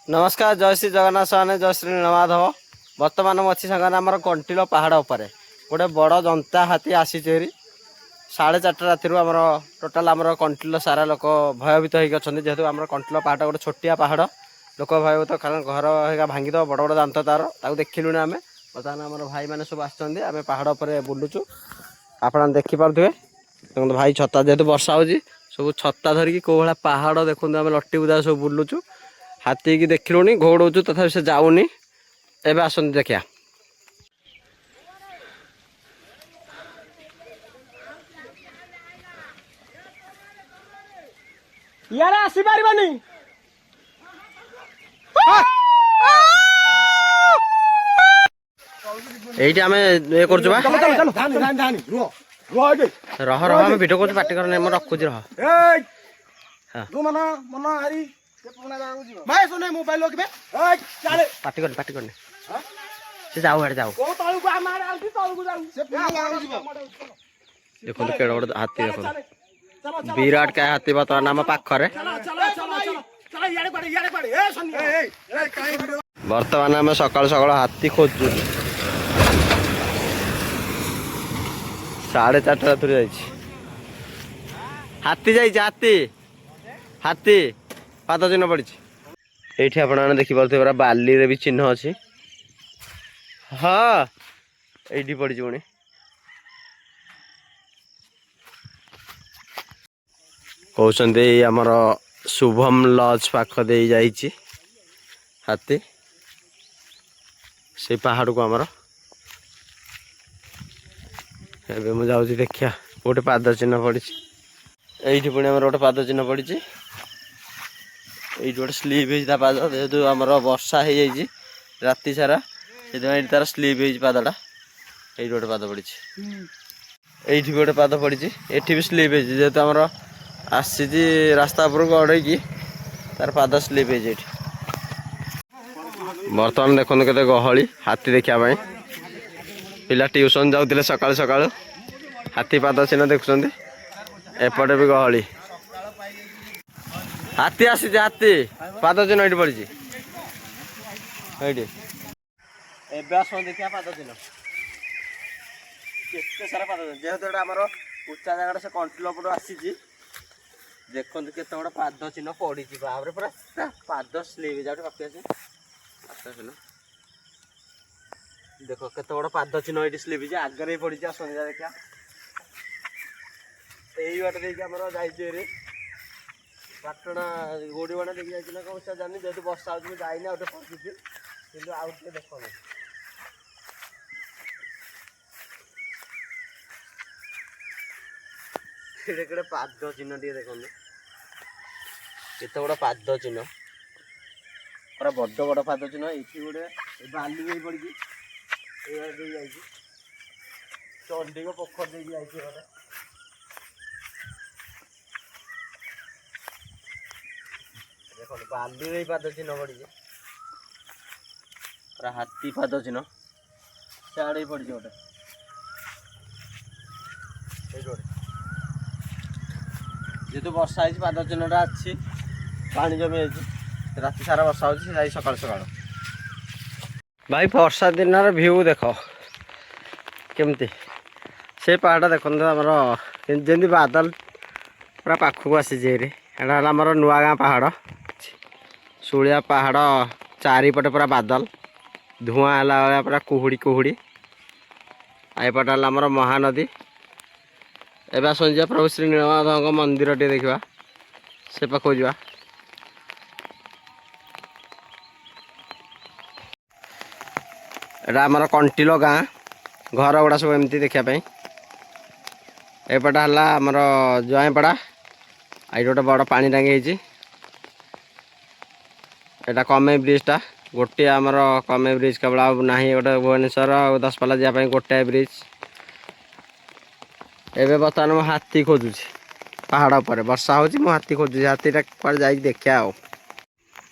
नमस्कार जय श्री जगन्नाथ साने जय श्री नमाधव बर्तमान अच्छी सांगे आम कंटिल पहाड़ उपर गोटे बड़ जंता हाथी आसी 4:30 राति आम टोटाल आम कंटिल सारा लोक भयभीत होती जेहेतु आम कंटिल पहाड़ गोटे छोटिया पहाड़ लोक भयभीत कारण घर भांगीद बड़ बड़ दांत तार देखिलुण आम बर्तमान आम भाई मैंने सब आम पहाड़ पर बुलुचु आप देखिपे देखो भाई छता जेहेतु वर्षा हो सब छता धरिकी कौ भाया पहाड़ देखते आम लटी बुदा सब बुलुचु हाथी की देखिलुनी घोड़ौचु तथा से जाऊनी एवं आसती देखिया यार आसी पारिबानी एठी आमे ए करछु बा चलो चलो धानी धानी धानी रह रह आमे वीडियो करछु पार्टी करने म रखु रह ए हां तू मना हरी के पुना जाऊ जीव भाई सुने मोबाइल लोक बे ए चले पार्टी करने हां से जाऊ हट जाऊ को ताळू को मार आउती ताळू को जाऊ से पुना जाऊ जीव देखो तो केड़ बड़ हाथी देखो विराट का हाथी बता नाम पाखरे चलो चलो चलो चलो चलो यारे पड़े ए सनी ए काई वीडियो वर्तमान आम सकाल सकाल हाथी खोजु 4:30 राति हाथी हाथी हाथी पाद चिन्ह पड़ी ये आपने देखिपे बाली रे भी चिन्ह अच्छी हाँ ये पड़ी पुणी कहते आमर शुभम लज पाख दे जाइए हाथी से पहाड़ को आमर एबे मु जाऊँ देखिया गोटे पाद चिन्ह पड़ी ये पुणी आम गोटे पाद चिन्ह पड़ी ये गोटे स्लीप हो पाद जेहेतु आम वर्षा हो जाए राति सारा से तार स्लीप हो पादटा ये गोटे पाद पड़ी ये गोटे पाद पड़ी ये भी स्लीप हो जेहेतु आमर आसी रास्ता उपर गड़े तार पाद स्लीप हो बर्तमान देखते केते गहली हाथी देखापी पिला ट्यूशन जाते सकाल सकाल हाथी पाद चिन्ह देखुं एपटे भी गहली हाथी आसी हाथी पाद चिन्ह ये पड़ी देखिए पाद चिन्ह केते सारा पाद जेहेतु आम उच्चा जगह से कंट्रोल पर आसी देखते केते बड़ा पाद चिन्ह पड़ी पूरा पाद स्लीप जाऊँ पाखी आसे देख केते बड़ा पाद चिन्ह ये स्लीप आगे पड़ी आसंजा देखा यही बाट देखिए आम जाइए पाटना गोड़ी बाड़ा देखिए जाइए कौन सा जानी जेहतु वर्षा हो जाइना गोटे पहुँची कि आउ टे देख केड़े पाद चिन्ह टे देखो केते बड़ा पाद चिन्ह पूरा बड़ बड़ पाद चिन्ह ये गोटे बाली भी पड़ी चंडी को पोखर दे गोटे देखो बाली पाद चिन्ह पड़ी पूरा हाथी पाद चिन्ह सियाड़े पड़ी गोटे जेहेतु वर्षा है पाद चिन्हटा अच्छी पानी जमी जाइए राति सारा वर्षा हो सकाल सकाल भाई वर्षा दिन भ्यू देख केमती से पहाड़ देखते आमर जमी बादल पूरा पाखक आसी आमर नुआ गाँ पहाड़ शुलिया पहाड़ चारिपटे पूरा बादल धुआं है पूरा कुहुड़ी कुहुड़ी आईपटे आमर महानदी एवं आसजा प्रभु श्री नीलमाधव मंदिर टे देखा से पाखक जा आमर कंटिल गाँ घर गुड़ा सब एमती देखापी एपटा है आमर जयपड़ा आई गोटे बड़ पानी टांगी एटा कमे ब्रिजटा गोटे आमर कमे ब्रिज केवल ना गोटे भुवनेश्वर और दशपल्ला जावाई गोटे ब्रिज एवं बर्तमान मैं हाथी खोजुची पहाड़ पर वर्षा हो हाथी खोजुची हाथीटा पर जा देखा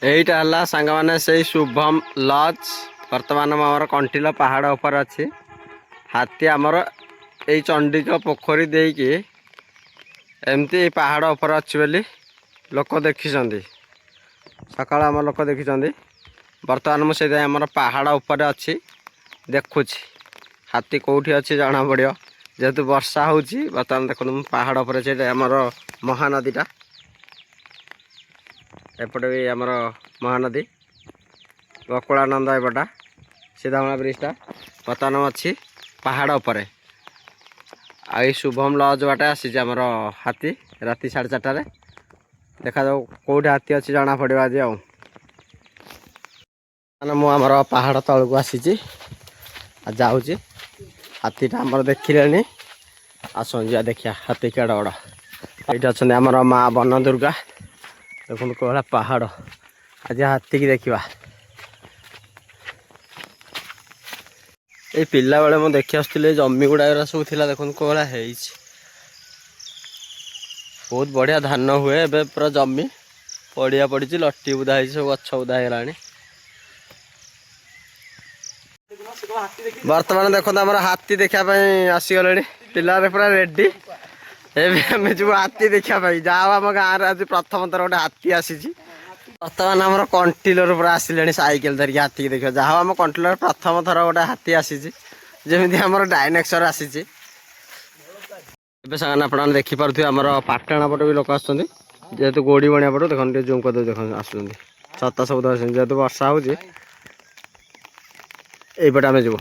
यहीटा है सांग मैंने से शुभम लज बर्तमान आमर कंटिल पहाड़ उपर अच्छी हाथी आमर यही चंडीक पोखरी देकी एमती पहाड़ उपर अच्छी बोली लोक देखी सकाळ आम लोक देखी बर्तमान मुझे आम पहाड़ उपर अच्छी देखुची हाथी कौटी अच्छी जना पड़ो जेहेतु वर्षा हो बर्तमान देखो पहाड़ उपर आमर महानदीटा एपटे भी आमर महानदी बकुलानंद एपटा सीधामणा ब्रिजटा बर्तमान अच्छी पहाड़ उपर आई शुभम लज बाटे आसी आमर हाथी राति 4:30 देखा जाऊ कौटे हाथी अच्छी जना पड़ो आज मुझे पहाड़ तलू आसी जाऊँगी हाथीटा आमर देखिले आसन जा देखिया हाथी केड़ बड़ ये अच्छा आमर माँ वन दुर्गा देखो कौन पहाड़ आज हाथी की देखा ये पिला बेले मुझे देखी आसुली जमी गुड़ा सब थी देखो कौन है बहुत बढ़िया धान हुए एवं पूरा जमी पड़िया पड़ी लट्टी बुदा सब गछ बुदा है बर्तमान देखो आम हाथी देखापी आसीगले पिला पूरा रेडी एवं जो हाथी देखापी जहाँ आम गाँव आज प्रथम थर गोटे हाथी आसी बर्तमान आम कंटिलर पूरा आसिले साइकेल धरिकी हाथी देखा जहाँ आम कंटिलर प्रथम थर गोटे हाथी आसी जमी आम डायनेक्सर आसी सामान आप देखिपे आम पाटणा पट भी लोक आसतु गोड़ी बणिया पट देख जूम कर देख आस छता सब जेहेतु वर्षा हो यहीपटे आम जीव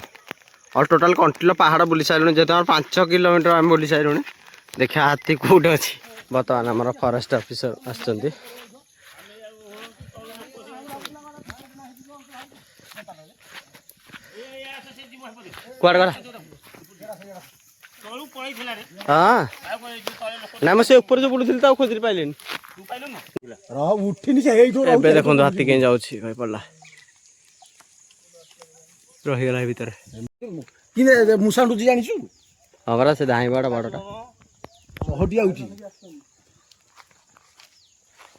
और टोटाल कंटिल पहाड़ बुली सारूँ जेहतु आम 5 किलोमीटर आम बुली सारूँ देखा हाथी कौटे अच्छी बर्तमान आम फरेस्ट ऑफिसर आसुँच कुआड़ गला हाँ ना मुझे ऊपर जो बुलूली खोजी पाइले देखो हाथी कहीं जाऊँ पड़ा रहीगला भितर मुसाणुची जानिछु हाँ परा से धाई बड़ा बड़टा हटी आउची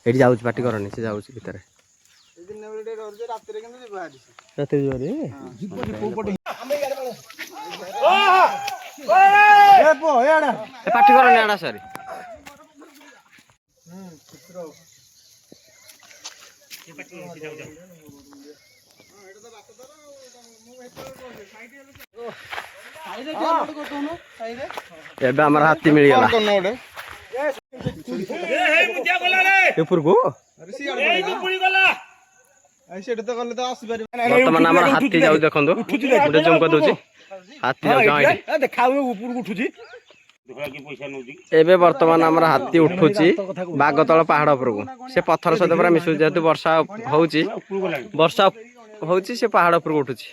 एठी जाउछ पार्टी करनी से जाउछ भितर रात जोरे ए पो एडा पार्टी करनी आडा सरी एबे हमर हाथी मिल गला ऊपर को बर्तमान हमर हाथी जाउ देखंदो गुटे जम कर दोची हाथी जाउ जाई देखाउ ऊपर को उठुची एबे वर्तमान हमर हाथी उठुची बागतळ पहाड़ ऊपर को से पत्थर सहित पूरा मिसु जेतु वर्षा होउची से पहाड़ ऊपर को उठुची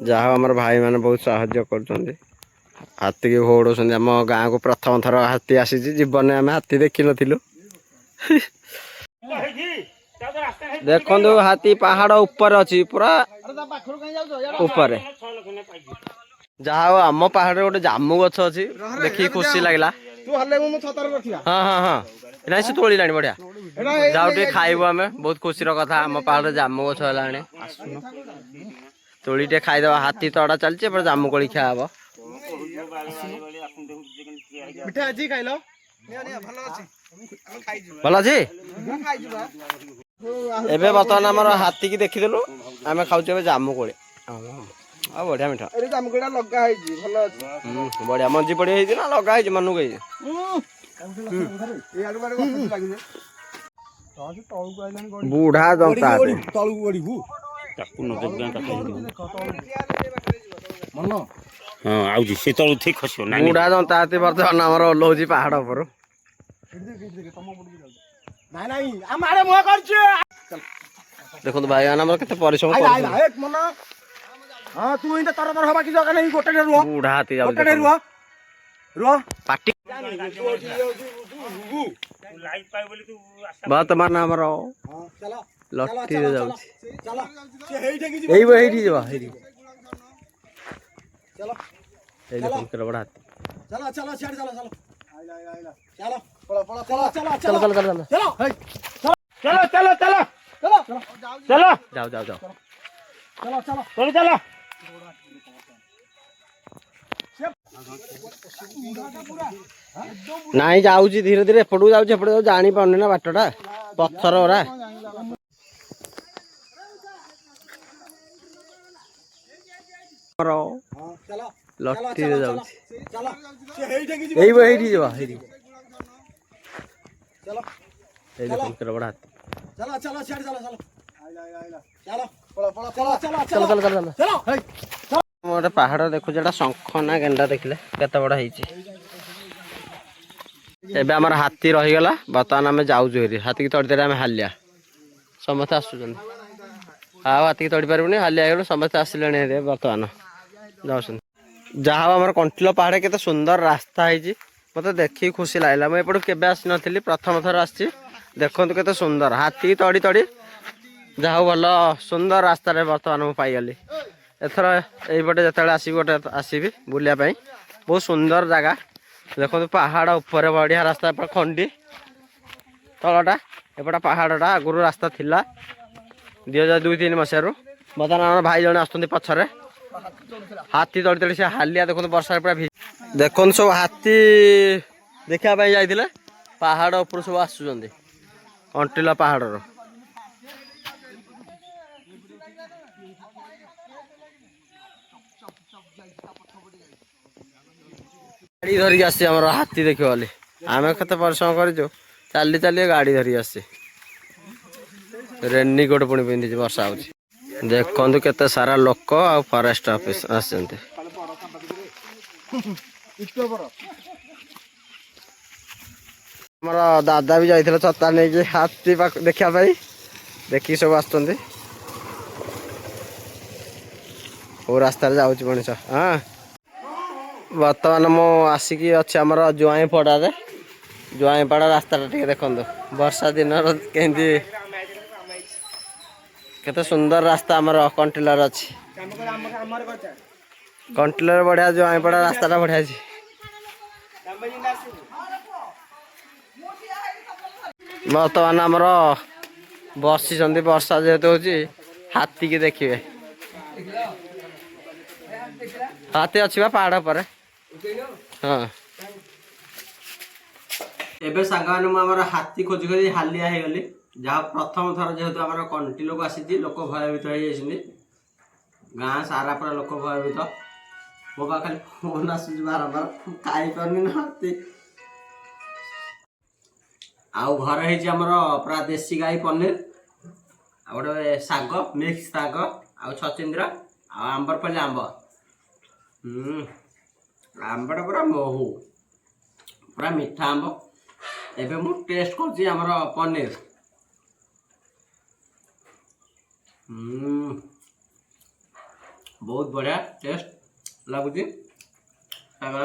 जहाँ आम भाई मैंने बहुत साहाय्य कर हाथी की घोड़ो आम गाँव को प्रथम थर हाथी आसी जीवन में आम हाथी देखी नु देखो हाथी पहाड़ ऊपर अच्छी पूरा ऊपर जहाँ आम पहाड़ गोटे जामु गछ अच्छी देखी खुशी लगला हाँ हाँ हाँ ना से तोड़ लानी बढ़िया जाओ टे खाइबो आमे बहुत खुशी कथा आम पहाड़ जामु गछ है तोड़ी टे खाईदे हाथी तड़ा चलचे पर जामु कोली खा हम भल अच्छी एबे बर्तमान आम हाथी की देखीदेलु आम खाऊ जामु कोली बढ़िया मिठा बढ़िया मंजी पड़ी ना लगा मन गई बूढ़ा दंता बूढ़ा दंता हाथी बर्तमान आमर ओह्लौची पहाड़ उपर देखो भाई आम के परिश्रम हाँ तू इन तर तर हवा की जगह नहीं गोटे रुआ बूढ़ा हाथी जाउ गोटे रुआ रुआ पार्टी वर्तमान आमर लट्ठी रे जाउ चलो से हेइठे की एई बो हेइठी जबा हेइठी चलो ए देखो केरा बड़ा हाथी चलो चलो छाड़ चलो चलो आइला चलो पड़ा पड़ा चलो चलो चलो चलो चलो चलो चलो चलो चलो चलो जाओ जाओ जाओ चलो चलो चलो चलो ନାଇଁ ଯାଉଛି ଧୀରେ ଧୀରେ ଏପଟକୁ ଯାଉଛି ଏପଟେ ଯାଉଛି ଜାଣିପାରୁନି ନା ବାଟଟା ପଥର ଗୁରା। ଲଟିରେ ଯାଉଛି ଏଇଠି ଯିବା ଏଇଠି ଏଇ ଦେଖନ୍ତୁ କେତେ ବଡ଼ ହାତୀ। ଚାଲ ଚାଲ ଚାଲ ଚାଲ ମୁଁ ଗୋଟେ ପାହାଡ଼ ଦେଖୁଛି ଏଟା ଶଙ୍ଖ ନା ଗେଣ୍ଡା ଦେଖିଲେ କେତେ ବଡ଼ ହେଇଛି। ଏବେ ଆମର ହାତୀ ରହିଗଲା ବର୍ତ୍ତମାନ ଆମେ ଯାଉଛୁ ଏଠି ହାତୀକି ତଡ଼ିଦେଲେ ଆମେ ହାଲିଆ ସମସ୍ତେ ଆସୁଛନ୍ତି ଆଉ ହାତୀକି ତଡ଼ି ପାରିବୁନି ହାଲିଆ ହେଇଗଲୁ ସମସ୍ତେ ଆସିଲେଣି ଏଠି ବର୍ତ୍ତମାନ ଯାଉଛନ୍ତି। ଯାହା ହଉ ଆମର କଣ୍ଟିଲୋ ପାହାଡ଼ କେତେ ସୁନ୍ଦର ରାସ୍ତା ହେଇଛି ମତେ ଦେଖିକି ଖୁସି ଲାଗିଲା। ମୁଁ ଏପଟୁ କେବେ ଆସିନଥିଲି ପ୍ରଥମ ଥର ଆସିଛି ଦେଖନ୍ତୁ କେତେ ସୁନ୍ଦର ହାତୀକି ତଡ଼ି ତଡ଼ି ଯାହା ହଉ ଭଲ ସୁନ୍ଦର ରାସ୍ତାରେ ବର୍ତ୍ତମାନ ମୁଁ ପାଇଗଲି। ଏଥର ଏଇପଟେ ଯେତେବେଳେ ଆସିବି ଗୋଟେ ଆସିବି ବୁଲିବା ପାଇଁ ବହୁତ ସୁନ୍ଦର ଜାଗା ଦେଖନ୍ତୁ ପାହାଡ଼ ଉପରେ ବଢ଼ିଆ ରାସ୍ତା ଏପଟେ ଖଣ୍ଡି ତଳଟା ଏପଟେ ପାହାଡ଼ଟା ଆଗରୁ ରାସ୍ତା ଥିଲା 2002-03 ମସିହାରୁ। ବର୍ତ୍ତମାନ ଆମର ଭାଇ ଜଣେ ଆସୁଛନ୍ତି ପଛରେ ହାତୀ ତଡ଼ି ତଡ଼ି ସେ ହାଲିଆ ଦେଖନ୍ତୁ ବର୍ଷାରେ ପୁରା ଦେଖନ୍ତୁ ସବୁ ହାତୀ ଦେଖିବା ପାଇଁ ଯାଇଥିଲେ ପାହାଡ଼ ଉପରୁ ସବୁ ଆସୁଛନ୍ତି କଣ୍ଟିଲୋ ପାହାଡ଼ର। ଗାଡ଼ି ଧରିକି ଆସିଛି ଆମର ହାତୀ ଦେଖିବ ବୋଲି ଆମେ କେତେ ପରିଶ୍ରମ କରିଛୁ ଚାଲି ଚାଲି ଗାଡ଼ି ଧରିକି ଆସିଛି। ରେନିକୋଟ ପୁଣି ପିନ୍ଧିଛି ବର୍ଷା ହଉଛି। ଦେଖନ୍ତୁ କେତେ ସାରା ଲୋକ ଆଉ ଫରେଷ୍ଟ ଅଫିସ ଆସିଛନ୍ତି। ଆମର ଦାଦା ବି ଯାଇଥିଲେ ଛତା ନେଇକି ହାତୀ ପାଖ ଦେଖିବା ପାଇଁ ଦେଖିକି ସବୁ ଆସୁଛନ୍ତି। କୋଉ ରାସ୍ତାରେ ଯାଉଛି ମଣିଷ। ହଁ ବର୍ତ୍ତମାନ ମୁଁ ଆସିକି ଅଛି ଆମର ଜୁଆଇଁପଡ଼ାରେ। ଜୁଆଇଁପଡ଼ା ରାସ୍ତାଟା ଟିକେ ଦେଖନ୍ତୁ ବର୍ଷା ଦିନର କେମିତି କେତେ ସୁନ୍ଦର ରାସ୍ତା ଆମର କଣ୍ଟିଲୋରେ ଅଛି। କଣ୍ଟିଲୋରେ ବଢ଼ିଆ ଜୁଆଇଁପଡ଼ା ରାସ୍ତାଟା ବଢ଼ିଆ ଅଛି। ବର୍ତ୍ତମାନ ଆମର ବସିଛନ୍ତି ବର୍ଷା ଯେହେତୁ ହଉଛି ହାତୀକି ଦେଖିବେ। ହାତୀ ଅଛି ବା ପାହାଡ଼ ଉପରେ। ହଁ ଏବେ ସାଙ୍ଗମାନେ ମୁଁ ଆମର ହାତୀ ଖୋଜି ଖୋଜି ହାଲିଆ ହେଇଗଲି। ଯାହା ପ୍ରଥମ ଥର ଯେହେତୁ ଆମର କଣ୍ଟିଲୋକୁ ଆସିଛି ଲୋକ ଭୟଭୀତ ହେଇଯାଇଛନ୍ତି ଗାଁ ସାରା ପୁରା ଲୋକ ଭୟଭୀତ। ମୋ ପାଖରେ ଫୋନ ଆସୁଛି ବାରମ୍ବାର ଖାଇପାରୁନି ନା ହାତୀ। ଆଉ ଘରେ ହେଇଛି ଆମର ପୁରା ଦେଶୀ ଗାଈ ପନିର ଆଉ ଗୋଟେ ଶାଗ ମିକ୍ସ ଶାଗ ଆଉ ଛଚିନ୍ଦ୍ର ଆଉ ଆମ୍ବରପଲ୍ଲୀ ଆମ୍ବ। ଆମ୍ବଟା ପୁରା ମହୁ ପୁରା ମିଠା ଆମ୍ବ। ଏବେ ମୁଁ ଟେଷ୍ଟ କରୁଛି ଆମର ପନିର। ବହୁତ ବଢ଼ିଆ ଟେଷ୍ଟ ଲାଗୁଛି ଶାଗର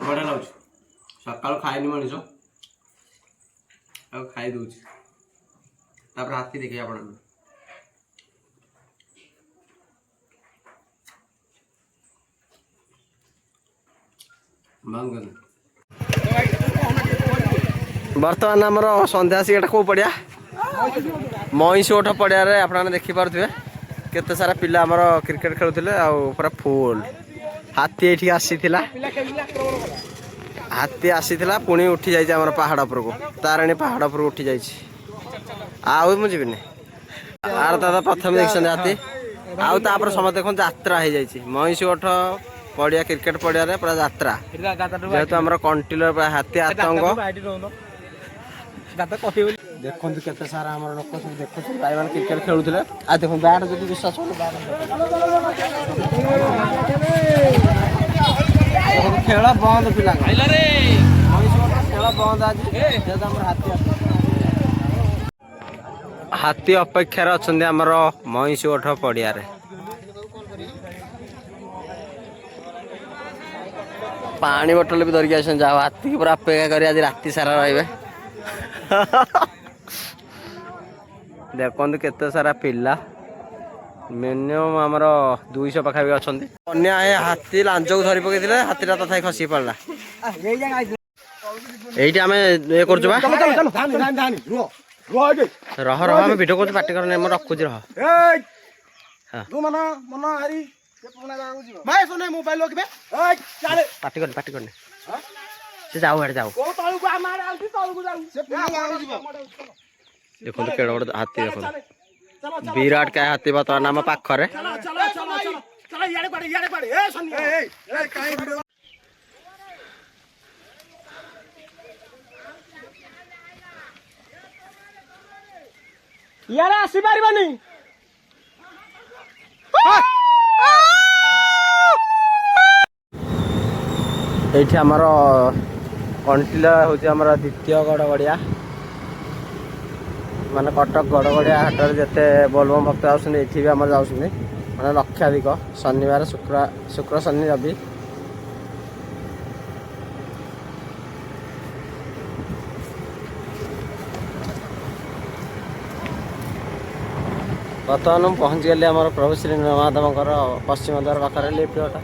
ବଢ଼ିଆ ଲାଗୁଛି। ସକାଳୁ ଖାଇନି ମଣିଷ ଆଉ ଖାଇ ଦଉଛି। ତାପରେ ହାତୀ ଦେଖିବେ ଆପଣ। ବର୍ତ୍ତମାନ ଆମର ସନ୍ଧ୍ୟା ଆସିକି ଏଟା କୋଉ ପଡ଼ିଆ ମଇଁଷିଗୋଠ ପଡ଼ିଆରେ ଆପଣମାନେ ଦେଖିପାରୁଥିବେ କେତେ ସାରା ପିଲା ଆମର କ୍ରିକେଟ ଖେଳୁଥିଲେ ଆଉ ପୁରା ଫୁଲ। ହାତୀ ଏଇଠିକି ଆସିଥିଲା ପୁଣି ଉଠି ଯାଇଛି ଆମର ପାହାଡ଼ ଉପରକୁ ତାରିଣୀ ପାହାଡ଼ ଉପରକୁ ଉଠି ଯାଇଛି। ଆଉ ମୁଁ ଯିବିନି। ଆର ଦାଦା ପ୍ରଥମେ ଦେଖିଛନ୍ତି ହାତୀ ଆଉ ତାପରେ ସମସ୍ତେ ଦେଖନ୍ତୁ ଯାତ୍ରା ହେଇଯାଇଛି ମଇଁଷିଗୋଠ ପଡ଼ିଆ କ୍ରିକେଟ ପଡ଼ିଆରେ ପୁରା ଯାତ୍ରା ଯେହେତୁ ଆମର କଣ୍ଟିଲୋ ହାତୀ ଆତଙ୍କ। ଦେଖନ୍ତୁ କେତେ ସାରା ଆମର ଲୋକ ସବୁ ଦେଖୁଛନ୍ତି ଭାଇମାନେ କ୍ରିକେଟ ଖେଳୁଥିଲେ। ଆଉ ଦେଖନ୍ତୁ ବ୍ୟାଟ ଯଦି ବିଶ୍ୱାସ ଖେଳ ବନ୍ଦ ପିଲାଙ୍କ ଖେଳ ବନ୍ଦ ଆଜି ଯେହେତୁ ଆମର ହାତୀ ଅପେକ୍ଷାରେ ଅଛନ୍ତି ଆମର ମଇଁଷିଗୋଠ ପଡ଼ିଆରେ। ପାଣି ବୋଟଲ ବି ଧରିକି ଆସିଛନ୍ତି ଯାହା ହାତୀକି ପୁରା ଅପେକ୍ଷା କରି ଆଜି ରାତି ସାରା ରହିବେ। ଦେଖନ୍ତୁ କେତେ ସାରା ପିଲା ମିନିମମ୍ ଆମର 200 ପାଖାପାଖି ଅଛନ୍ତି। ଅନ୍ୟା ହାତୀ ଲାଞ୍ଜକୁ ଧରି ପକେଇଥିଲେ ହାତୀଟା ତଥାପି ଖସିକି ପଡ଼ିଲା। ଏଇଠି ଆମେ ଇଏ କରୁଛୁ ବା ରହ ଆମେ ଭିଡ଼ିଓ କରୁଛୁ ପାଟି କରନି ମୁଁ ରଖୁଛି ରହ। ହଁ। ତୁ ମନ ମନ ହାରି ସେ ପୁରୁଣା ଜାଗାକୁ ଯିବ ଭାଇ ଶୁଣେ ମୋବାଇଲ ରଖିବେ ଚାଲେ ପାଟି କରିନି ସେ ଯାଉ ଆଡେ ଯାଉ କୋଉ ତଳକୁ ଆମ ଆଡେ ଆଉଚି ତଳକୁ ଯାଉ ସେ ପୁରୁଣା ଜାଗାକୁ ଯିବ ଦେଖନ୍ତୁ କେଡ ବଡ ହାତୀ ଚାଲ ଦେଖନ୍ତୁ ଚାଲ ବିରାଟ କାୟ ହାତୀ ବର୍ତ୍ତମାନ ଆମ ପାଖରେ। ଚାଲ ଚାଲ ଚାଲ ଚାଲ ଚାଲ ଇଆଡେ ପାଡେ ଏ ସନ୍ନି ଏ କାଇଁ ଭିଡିଓ ଇଆଡେ ଆସି ପାରିବନି এইটি আমার কଣ୍ଟିଲ হচ্ছে আমার দ্বিতীয় গড়গড়িয়া মানে কটক গড়গড়িয়া হাটରେ যেতে ବୋଲବମ ଭକ୍ତ ଆସୁଛନ୍ତି ଏଠି ବି ଆମର ଯାଉଛନ୍ତି ମାନେ ଲକ୍ଷାଧିକ ଶନିବାର ଶୁକ୍ର ଶନି ରବି। ବର୍ତ୍ତମାନ ମୁଁ ପହଞ୍ଚିଗଲି ଆମର ପ୍ରଭୁ ଶ୍ରୀ ନୀଳମାଧବଙ୍କର ପଶ୍ଚିମ ଦ୍ୱାର ପାଖରେ ଲିଫ୍ଟ ଘାଟ।